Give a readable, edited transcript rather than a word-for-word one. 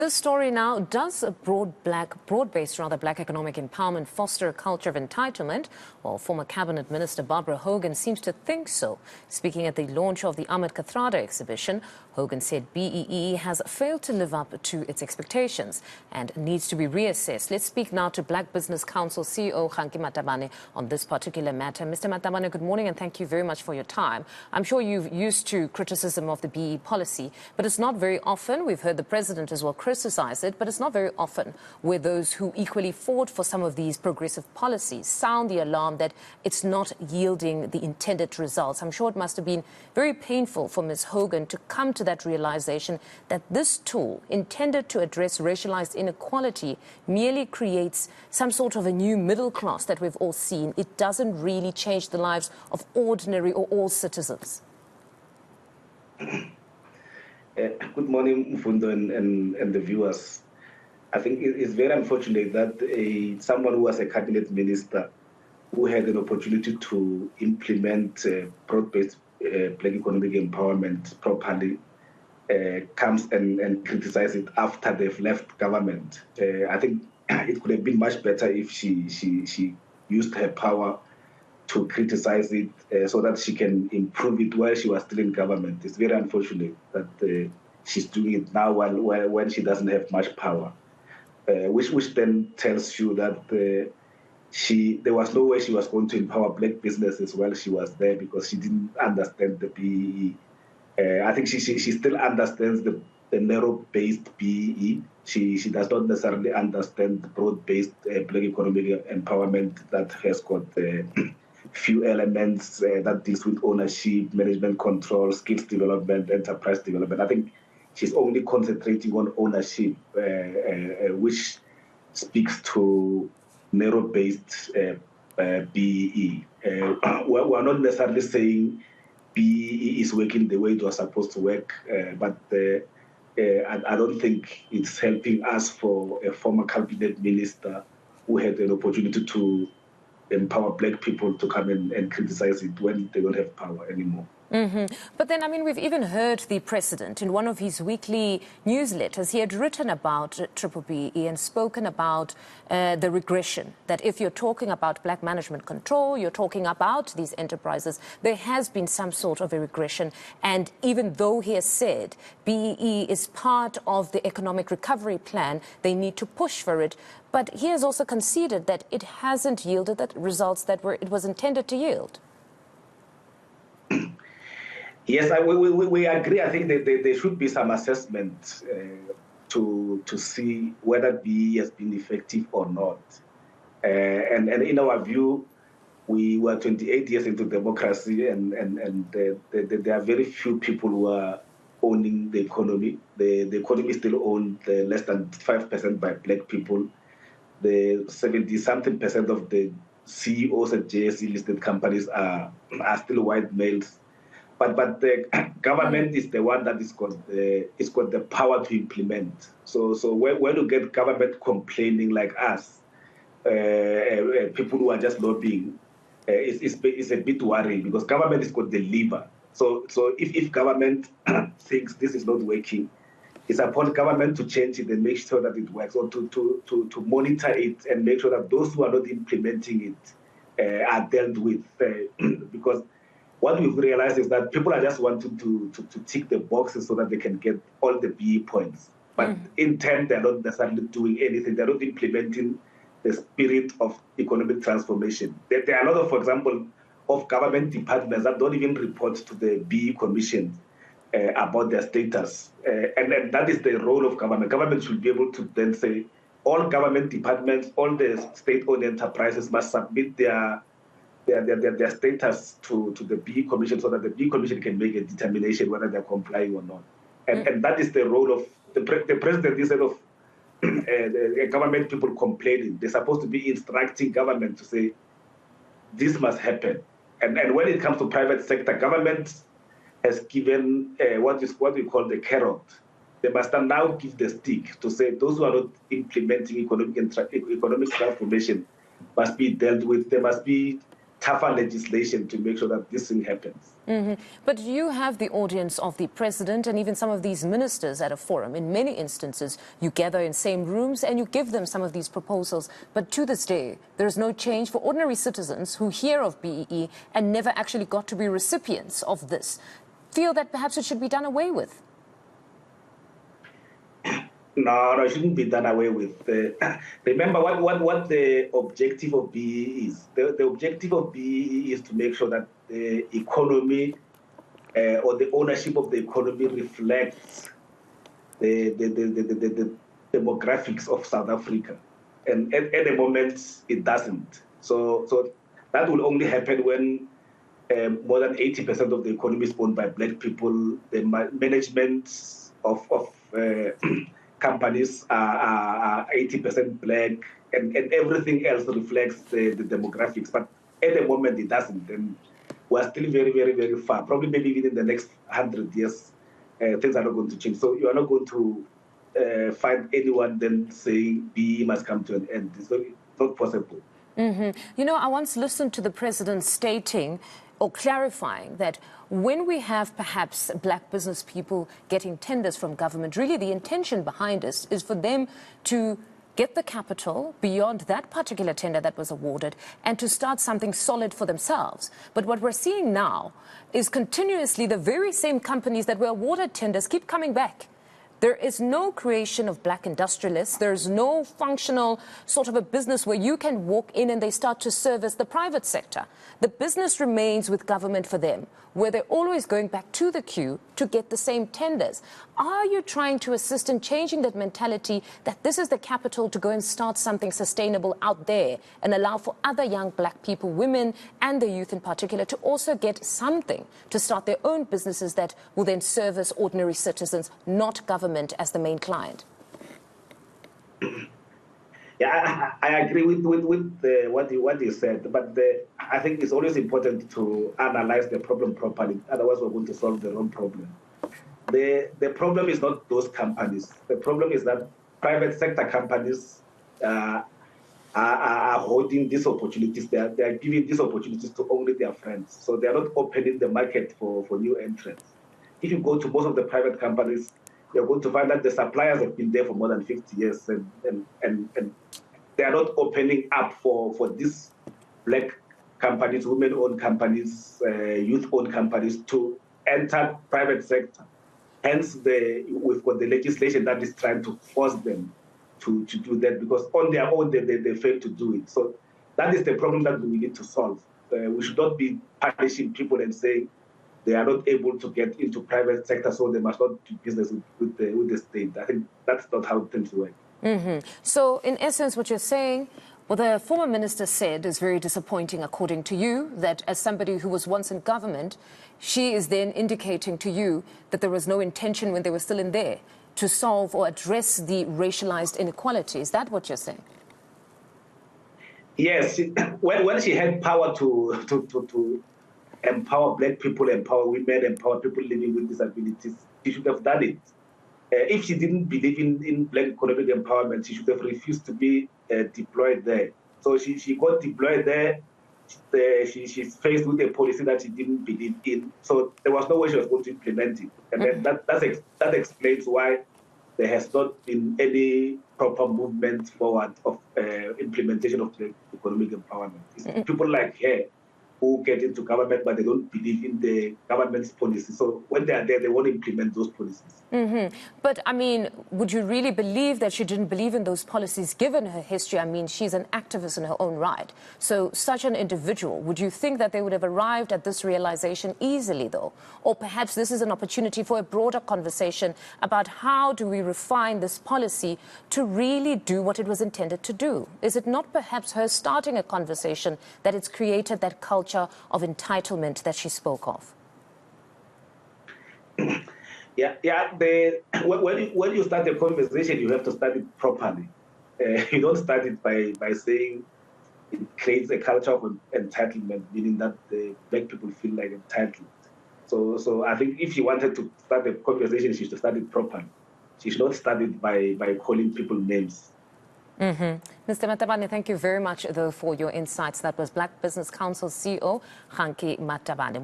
This story now, does a broad-based black economic empowerment foster a culture of entitlement? Well, former Cabinet Minister Barbara Hogan seems to think so. Speaking at the launch of the Ahmed Kathrada exhibition, Hogan said BEE has failed to live up to its expectations and needs to be reassessed. Let's speak now to Black Business Council CEO Kganki Matabane on this particular matter. Mr. Matabane, good morning and thank you very much for your time. I'm sure you're used to criticism of the BEE policy, but it's not very often. We've heard the President as well criticize it, but it's not very often where those who equally fought for some of these progressive policies sound the alarm that it's not yielding the intended results. I'm sure it must have been very painful for Ms. Hogan to come to that realization that this tool intended to address racialized inequality merely creates some sort of a new middle class that we've all seen. It doesn't really change the lives of ordinary or all citizens. Good morning, Mfundo and the viewers. I think it's very unfortunate that someone who was a cabinet minister who had an opportunity to implement broad-based black economic empowerment properly comes and criticizes it after they've left government. I think it could have been much better if she used her power to criticize it so that she can improve it while she was still in government. It's very unfortunate that she's doing it now when she doesn't have much power, which then tells you that there was no way she was going to empower black businesses while she was there because she didn't understand the BEE. I think she still understands the narrow-based BEE. She does not necessarily understand the broad-based black economic empowerment that has got few elements that deals with ownership, management control, skills development, enterprise development. I think she's only concentrating on ownership, which speaks to narrow-based BEE. We're not necessarily saying BEE is working the way it was supposed to work, but I don't think it's helping us for a former cabinet minister who had an opportunity to empower black people to come in and criticize it when they don't have power anymore. But then, I mean, we've even heard the President in one of his weekly newsletters, he had written about B-BBEE and spoken about the regression, that if you're talking about black management control, you're talking about these enterprises, there has been some sort of a regression. And even though he has said BEE is part of the economic recovery plan, they need to push for it. But he has also conceded that it hasn't yielded the results that it was intended to yield. Yes, we agree. I think there should be some assessment to see whether BEE has been effective or not. And in our view, we were 28 years into democracy, and there are very few people who are owning the economy. The economy is still owned less than 5% by black people. The 70-something% of the CEOs at JSE-listed companies are still white males. But the government is the one that is got the power to implement. So when you get government complaining like us, people who are just lobbying, it's a bit worrying because government is got the lever. So if government thinks this is not working, it's upon government to change it and make sure that it works, or to monitor it and make sure that those who are not implementing it are dealt with, because what we've realized is that people are just wanting to tick the boxes so that they can get all the BE points. But in turn, they're not necessarily doing anything. They're not implementing the spirit of economic transformation. There are a lot of, for example, of government departments that don't even report to the BE Commission about their status. And that is the role of government. Government should be able to then say, all government departments, all the state-owned enterprises must submit their status to the BE Commission so that the BE Commission can make a determination whether they're complying or not. And that is the role of the President. Instead of the government people complaining, they're supposed to be instructing government to say, this must happen. And when it comes to private sector, government has given what we call the carrot. They must now give the stick to say those who are not implementing economic transformation must be dealt with. There must be tougher legislation to make sure that this thing happens. But you have the audience of the president and even some of these ministers at a forum. In many instances, you gather in same rooms and you give them some of these proposals. But to this day, there is no change for ordinary citizens who hear of BEE and never actually got to be recipients of this. Feel that perhaps it should be done away with? No, it shouldn't be done away with. Remember what the objective of BEE is. The objective of BEE is to make sure that the economy or the ownership of the economy reflects the demographics of South Africa. And at the moment, it doesn't. So that will only happen when more than 80% of the economy is owned by black people. The management of companies are 80% black, and everything else reflects the demographics. But at the moment, it doesn't. And we're still very, very, very far. Probably maybe within the next 100 years, things are not going to change. So you are not going to find anyone then saying BEE must come to an end. It's not possible. You know, I once listened to the president stating or clarifying that when we have perhaps black business people getting tenders from government, really the intention behind this is for them to get the capital beyond that particular tender that was awarded and to start something solid for themselves. But what we're seeing now is continuously the very same companies that were awarded tenders keep coming back. There is no creation of black industrialists. There's no functional sort of a business where you can walk in and they start to service the private sector. The business remains with government for them, where they're always going back to the queue to get the same tenders. Are you trying to assist in changing that mentality that this is the capital to go and start something sustainable out there and allow for other young black people, women and the youth in particular, to also get something to start their own businesses that will then service ordinary citizens, not government as the main client? Yeah, I agree with what you said, but I think it's always important to analyze the problem properly. Otherwise, we're going to solve the wrong problem. The problem is not those companies. The problem is that private sector companies are holding these opportunities. They are giving these opportunities to only their friends. So they are not opening the market for new entrants. If you go to most of the private companies, you're going to find that the suppliers have been there for more than 50 years, and they are not opening up for these black companies, women-owned companies, youth-owned companies to enter private sector. Hence, we've got the legislation that is trying to force them to do that, because on their own, they fail to do it. So that is the problem that we need to solve. We should not be punishing people and saying they are not able to get into private sector, so they must not do business with the state. I think that's not how things work. So, in essence, what you're saying, what the former minister said is very disappointing, according to you, that as somebody who was once in government, she is then indicating to you that there was no intention when they were still in there to solve or address the racialized inequality. Is that what you're saying? Yes. When she had power to empower black people, empower women, empower people living with disabilities, she should have done it. If she didn't believe in black economic empowerment, she should have refused to be deployed there. So she got deployed there. She's faced with a policy that she didn't believe in. So there was no way she was going to implement it. And then that explains why there has not been any proper movement forward of implementation of the economic empowerment. It's people like her who get into government, but they don't believe in the government's policy. So when they are there, they won't implement those policies. But, I mean, would you really believe that she didn't believe in those policies, given her history? I mean, she's an activist in her own right. So such an individual, would you think that they would have arrived at this realization easily, though? Or perhaps this is an opportunity for a broader conversation about how do we refine this policy to really do what it was intended to do? Is it not perhaps her starting a conversation that it's created that culture of entitlement that she spoke of? Yeah. When you start a conversation, you have to start it properly. You don't start it by saying it creates a culture of entitlement, meaning that the black people feel like entitled. So I think if she wanted to start a conversation, she should start it properly. She should not start it by calling people names. Mr. Matabane, thank you very much, though, for your insights. That was Black Business Council CEO Kganki Matabane.